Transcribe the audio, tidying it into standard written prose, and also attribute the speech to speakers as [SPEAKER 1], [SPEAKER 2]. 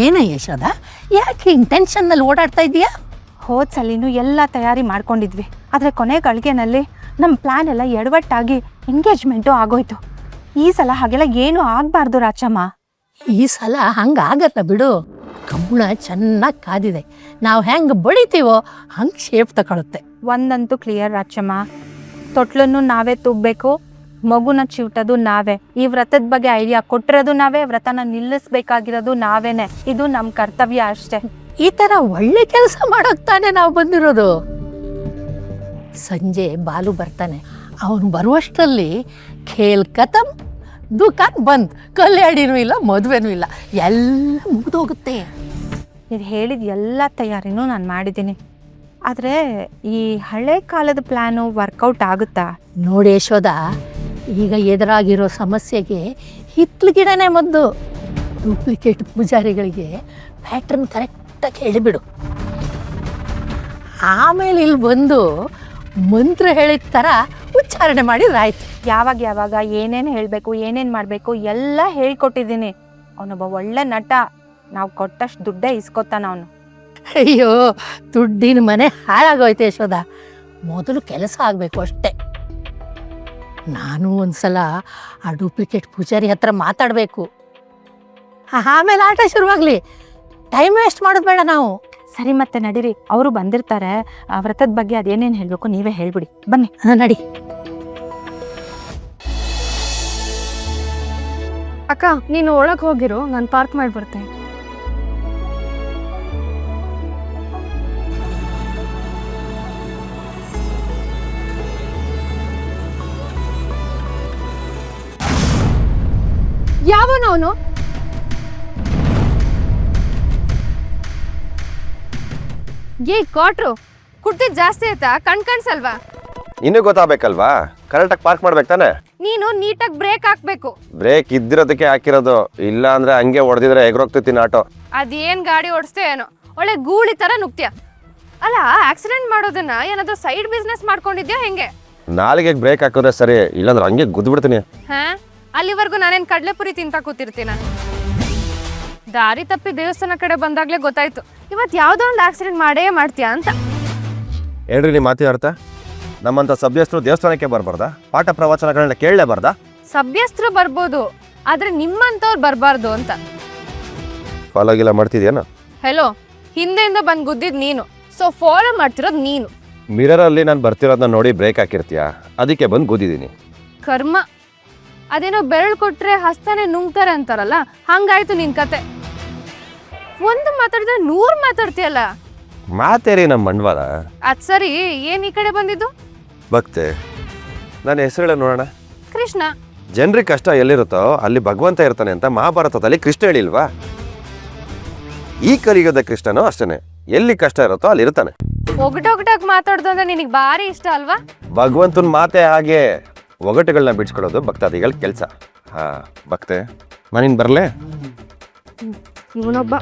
[SPEAKER 1] ಏನ ಯಶೋದ, ಯಾಕೆ ಹಿಂಗೆ ಟೆನ್ಷನ್ನಲ್ಲಿ ಓಡಾಡ್ತಾ ಇದೀಯಾ?
[SPEAKER 2] ಹೋದ ಸಲಿನೂ ಎಲ್ಲ ತಯಾರಿ ಮಾಡ್ಕೊಂಡಿದ್ವಿ, ಆದರೆ ಕೊನೆ ಗಳಿಗೆನಲ್ಲಿ ನಮ್ಮ ಪ್ಲ್ಯಾನ್ ಎಲ್ಲ ಎಡವಟ್ಟಾಗಿ ಎಂಗೇಜ್ಮೆಂಟು ಆಗೋಯ್ತು. ಈ ಸಲ ಹಾಗೆಲ್ಲ ಏನೂ ಆಗಬಾರ್ದು ರಾಚಮ್ಮ.
[SPEAKER 1] ಈ ಸಲ ಹಂಗಾಗತ್ತ ಬಿಡು. ಕಬ್ಬುಣ ಚೆನ್ನಾಗಿ ಕಾದಿದೆ, ನಾವು ಹೆಂಗೆ ಬಡಿತೀವೋ ಹಂಗೆ ಶೇಪ್ ತಗೊಳುತ್ತೆ.
[SPEAKER 2] ಒಂದಂತೂ ಕ್ಲಿಯರ್ ರಾಚಮ್ಮ, ತೊಟ್ಲನ್ನು ನಾವೇ ತುಬ್ಬಬೇಕು, ಮಗುನ ಚಿವುಟೋದು ನಾವೇ. ಈ ವ್ರತದ ಬಗ್ಗೆ ಐಡಿಯಾ ಕೊಟ್ಟಿರೋದು ನಾವೇ, ವ್ರತನ ನಿಲ್ಲಿಸ್ಬೇಕಾಗಿರೋದು ನಾವೇನೆ. ಇದು ನಮ್ಮ ಕರ್ತವ್ಯ ಅಷ್ಟೇ.
[SPEAKER 1] ಈ ಥರ ಒಳ್ಳೆ ಕೆಲಸ ಮಾಡೋಕೆ ತಾನೇ ನಾವು ಬಂದಿರೋದು. ಸಂಜೆ ಬಾಲು ಬರ್ತಾನೆ, ಅವನು ಬರುವಷ್ಟರಲ್ಲಿ ಖೇಲ್ ಖತಮ್, ದುಕಾನ್ ಬಂದ್, ಕಲ್ಯಾಣಿನೂ ಇಲ್ಲ, ಮದುವೆನೂ ಇಲ್ಲ, ಎಲ್ಲ ಮುಗಿದೋಗುತ್ತೆ.
[SPEAKER 2] ನೀವು ಹೇಳಿದ ಎಲ್ಲ ತಯಾರಿನೂ ನಾನು ಮಾಡಿದ್ದೀನಿ, ಆದರೆ ಈ ಹಳೆ ಕಾಲದ ಪ್ಲ್ಯಾನು ವರ್ಕೌಟ್ ಆಗುತ್ತಾ?
[SPEAKER 1] ನೋಡಿ ಯಶೋದ, ಈಗ ಎದುರಾಗಿರೋ ಸಮಸ್ಯೆಗೆ ಹಿತ್ಲು ಗಿಡನೇ ಮದ್ದು. ಡೂಪ್ಲಿಕೇಟ್ ಪೂಜಾರಿಗಳಿಗೆ ಪ್ಯಾಟ್ರನ್ ಕರೆಕ್ಟಾಗಿ ಹೇಳಿಬಿಡು. ಆಮೇಲೆ ಇಲ್ಲಿ ಬಂದು ಮಂತ್ರ ಹೇಳಿದ ಥರ ಉಚ್ಚಾರಣೆ ಮಾಡಿದ್ರಾಯ್ತು.
[SPEAKER 2] ಯಾವಾಗ ಏನೇನು ಹೇಳಬೇಕು, ಏನೇನು ಮಾಡಬೇಕು ಎಲ್ಲ ಹೇಳ್ಕೊಟ್ಟಿದ್ದೀನಿ. ಅವನೊಬ್ಬ ಒಳ್ಳೆ ನಟ, ನಾವು ಕೊಟ್ಟಷ್ಟು ದುಡ್ಡೇ ಇಸ್ಕೊತಾನ ಅವನು.
[SPEAKER 1] ಅಯ್ಯೋ, ದುಡ್ಡಿನ ಮನೆ ಹಾಳಾಗೋಯ್ತು ಯಶೋದ. ಮೊದಲು ಕೆಲಸ ಆಗಬೇಕು ಅಷ್ಟೇ. ನಾನು ಒಂದ್ಸಲ ಆ ಡೂಪ್ಲಿಕೇಟ್ ಪೂಜಾರಿ ಹತ್ರ ಮಾತಾಡಬೇಕು, ಆಮೇಲೆ ಆಟ ಶುರುವಾಗಲಿ. ಟೈಮ್ ವೇಸ್ಟ್ ಮಾಡೋದು ಬೇಡ ನಾವು.
[SPEAKER 2] ಸರಿ, ಮತ್ತೆ ನಡೀರಿ, ಅವರು ಬಂದಿರ್ತಾರೆ. ವ್ರತದ ಬಗ್ಗೆ ಅದೇನೇನು ಹೇಳಬೇಕು ನೀವೇ ಹೇಳ್ಬಿಡಿ. ಬನ್ನಿ
[SPEAKER 1] ನಡಿ.
[SPEAKER 3] ಅಕ್ಕ, ನೀನು ಒಳಗೆ ಹೋಗಿರು, ನಾನು ಪಾರ್ಕ್ ಮಾಡಿ ಬರ್ತೇನೆ. ಯಾವನವನು? ಏ ಕೊಟ್ರು, ಕುಡ್ತಿದ್ ಜಾಸ್ತಿ ಆಯ್ತಾ? ಕಣ್ಸಲ್ವಾ?
[SPEAKER 4] ಇನ್ನೂ ಗೊತ್ತಾಗಬೇಕಲ್ವಾ, ಕರೆಕ್ಟಾಗಿ ಪಾರ್ಕ್ ಮಾಡ್ಬೇಕು ತಾನೆ.
[SPEAKER 3] ನೀನು ನೀಟಾಗಿ ಬ್ರೇಕ್ ಹಾಕ್ಬೇಕು.
[SPEAKER 4] ಬ್ರೇಕ್ ಇದ್ದಿರೋದಕ್ಕೆ ಹಾಕಿರೋದು, ಇಲ್ಲ ಅಂದ್ರೆ ಹಂಗೆ ಹೊಡೆದಿದ್ರೆ ಎಗರೋಗ್ತಿತ್ತೀನಿ ಆಟೋ.
[SPEAKER 3] ಅದೇನ್ ಗಾಡಿ ಓಡಿಸ್ತೇ ಏನೋ, ಒಳ್ಳೆ ಗೂಳಿ ತರ ನುಗ್ತೀಯ. ಅಲ್ಲ, ಆಕ್ಸಿಡೆಂಟ್ ಮಾಡೋದನ್ನ ಏನಾದ್ರೂ ಸೈಡ್ ಬಿಸ್ನೆಸ್ ಮಾಡ್ಕೊಂಡಿದ್ಯಾ ಹೆಂಗೆ?
[SPEAKER 4] ನಾಲಿಗೆಗೆ ಬ್ರೇಕ್ ಹಾಕಿದ್ರೆ ಸರಿ, ಇಲ್ಲಾಂದ್ರೆ ಹಂಗೆ ಗುದ್ದು ಬಿಡ್ತೀನಿ.
[SPEAKER 3] ಹಾ, ಅಲ್ಲಿವರೆಗೂ ನಾನೇನ್ ಕಡ್ಲೆಪುರಿ ತಿಂತ ಕೂತಿರ್ತೀನ? ದಾರಿ ತಪ್ಪಿ ದೇವಸ್ಥಾನ ಕಡೆ ಬಂದಾಗ್ಲೇ ಗೊತ್ತಾಯ್ತು ಇವತ್ತು ಯಾವ್ದೋ ಒಂದು ಆಕ್ಸಿಡೆಂಟ್ ಮಾಡೇ ಮಾಡ್ತೀಯಾ ಅಂತ.
[SPEAKER 4] ಹೇಳ್ರಿ ನಿಮ್ಮ ಮಾತಿ ಅರ್ಥ. ನಮ್ಮಂತ ಸಭ್ಯಸ್ಥರು ದೇವಸ್ಥಾನಕ್ಕೆ ಬರ್ಬಾರ್ದಾ? ಪಾಠ ಪ್ರವಚನಗಳನ್ನ ಕೇಳಲೇಬಾರ್ದಾ?
[SPEAKER 3] ಸಭ್ಯಸ್ಥರು ಬರ್ಬೋದು, ಆದ್ರೆ ನಿಮ್ಮಂತವ್ರು ಬರ್ಬಾರ್ದು ಅಂತ.
[SPEAKER 4] ಫಾಲೋ ಗಿಲ್ಲ ಮಾಡ್ತಿದ್ಯಾನ?
[SPEAKER 3] ಹೆಲೋ, ಹಿಂದೆಯಿಂದ ಬಂದು ಗುದ್ದಿದ್ ನೀನು, ಸೊ ಫಾಲೋ ಮಾಡ್ತಿರೋದು ನೀನು.
[SPEAKER 4] ಮಿರರಲ್ಲಿ ನಾನು ಬರ್ತಿರೋದನ್ನ ನೋಡಿ ಬ್ರೇಕ್ ಹಾಕಿರ್ತೀಯ, ಅದಕ್ಕೆ ಬಂದು ಗುದ್ದಿದ್ದೀನಿ.
[SPEAKER 3] ಕರ್ಮ. ಅದೇನೋ ಬೆರಳು ಕೊಟ್ರೆ ಹಸ್ತಾನೆ ನುಂಗ್ತಾರೆ ಅಂತಾರಲ್ಲ, ಹಂಗಾಯ್ತು ನಿನ್ ಕತೆ. ಒಂದು ಮಾತಾಡಿದ್ರೆ 100 ಮಾತಾಡ್ತೀಯಲ್ಲ.
[SPEAKER 4] ಮಾತೇರಿ ನಮ್ಮ ಮಂಡ್ವಾಳ.
[SPEAKER 3] ಅದ್ ಸರಿ, ಏನ್ ಈ ಕಡೆ ಬಂದಿದ್ದು?
[SPEAKER 4] ಭಕ್ತೆ, ನನ್ನ ಹೆಸರು ಹೇಳ ನೋಡೋಣ.
[SPEAKER 3] ಕೃಷ್ಣ.
[SPEAKER 4] ಜನರಿಗೆ ಕಷ್ಟ ಎಲ್ಲಿರುತ್ತೋ ಅಲ್ಲಿ ಭಗವಂತ ಇರ್ತಾನೆ ಅಂತ ಮಹಾಭಾರತದಲ್ಲಿ ಕೃಷ್ಣ ಹೇಳಿಲ್ವಾ? ಈ ಕಲಿಯುಗದ ಕೃಷ್ಣನೂ ಅಷ್ಟೇನೆ, ಎಲ್ಲಿ ಕಷ್ಟ ಇರುತ್ತೋ ಅಲ್ಲಿ ಇರ್ತಾನೆ.
[SPEAKER 3] ಒಗಟೊಗಟಾಗಿ ಮಾತಾಡ್ದು ಅಂದ್ರೆ ನಿನಗೆ ಭಾರಿ ಇಷ್ಟ ಅಲ್ವಾ?
[SPEAKER 4] ಭಗವಂತನ ಮಾತೆ ಹಾಗೆ, ಒಗಟುಗಳನ್ನ ಬಿಡ್ಸ್ಕೊಳ್ಳೋದು ಭಕ್ತಾದಿಗಳ ಕೆಲಸ. ಹಾ ಭಕ್ತೆ, ನಾನಿನ್ ಬರ್ಲೆ?
[SPEAKER 3] ಇವನೊಬ್ಬ